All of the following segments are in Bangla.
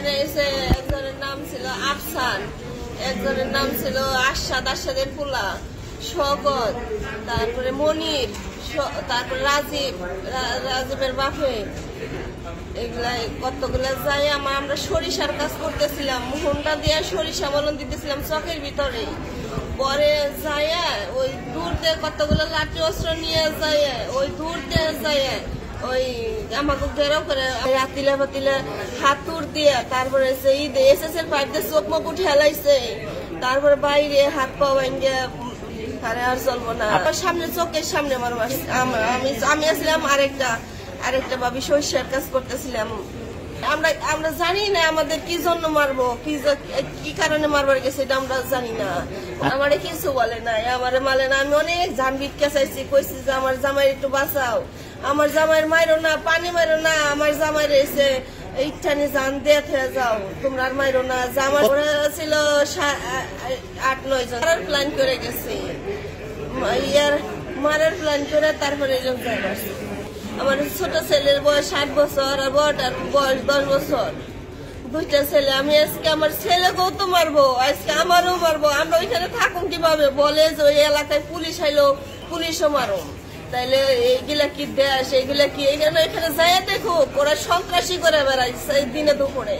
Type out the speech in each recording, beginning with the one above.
ওখানে এসে একজনের নাম ছিল আফসান, একজনের নাম ছিল আশাদের পোলা, শকত, তারপরে মনির, তারপরে রাজীবের বাপে, এগুলা কতগুলা যাই আমরা সরিষার কাজ করতেছিলাম, হুন্ডা দিয়ে সরিষা বলন দিতেছিলাম চকের ভিতরে। পরে যায় ওই দূর দিয়ে কতগুলো লাঠি অস্ত্র নিয়ে যায়, ওই দূর দিয়ে যায় ওই আমাকে ঘেরাও করে রাতিলে পাতিলে হাতুর দিয়ে, তারপরে এসএসের পাইপ দিয়ে চোখ মুখ উঠে হেলাইছে, তারপরে বাইরে হাত পা ভাঙ্গে আরে আর চলবো না। আমার সামনে চোখের সামনে আমার আমি আসলাম আরেকটা ভাবি সরিষার কাজ করতেছিলাম। আমরা জানি না আমাদের কি জন্য মারবো, কি কারণে মারবার গেছে এটা আমরা জানি না। আমারে কিছু বলে নাই, আমারে মালে না। আমি অনেক জানবিট চাইছি, কইছি যে আমার জামাই একটু বাঁচাও, আমার জামাইয়ের মাইরো না, পানি মাইরো না, আমার জামাইয়ের এসে ইচ্ছানি জান দিয়ে খেয়ে যাও, তোমরা আর মাইরো না। জামাই ছিল 8-9 জন প্ল্যান করে গেছি, মারার প্ল্যান করে তারপরে এই যাই পারছি। আমার ছোট ছেলের বয়স 7 বছর আর বড়টার বয়স 10 বছর, দুইটা ছেলে। আমি আজকে আমার ছেলেকেও তো মারবো, আজকে আমারও মারবো। আমরা ওইখানে থাকুন কিভাবে? বলে যে ওই এলাকায় পুলিশ আইলো, পুলিশও মারো। তাইলে এইগুলা কি দেশ, এইগুলা কি এখানে যাই দেখো, ওরা সন্ত্রাসী করে বেড়াইছে দিনে দুপুরে।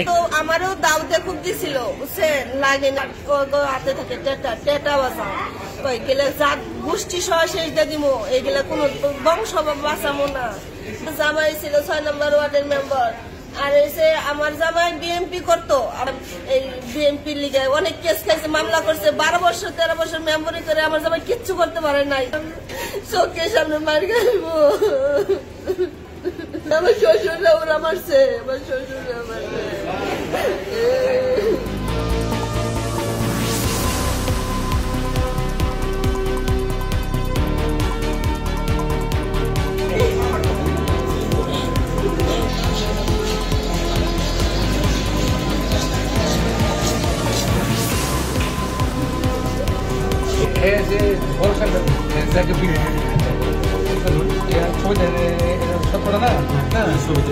তো আমারও দাউতে খুব দিছিল, বুঝছেন, লাগে না হাতে থাকে টেটা বাজাও, ওইগুলা জাত গোষ্ঠী সহ শেষ দিয়ে দিব, এইগুলা কোন বংশ বাঁচাবো না। জামাই ছিল 6 নম্বর ওয়ার্ডের মেম্বার, আর এসে আমার জামাই বিএমপি করতো, এই বিএমপি লিগে অনেক কেস খাইছে, মামলা করছে, 12 বছর 13 বছর মেম্বরি করে আমার জামাই কিচ্ছু করতে পারে নাই। চোখের সামনে মার খাইব, আমার শ্বশুররা ওরা মারছে, আমার শ্বশুররা মারছে। যে ভরসা যাকে ছবি সব করা না ছবি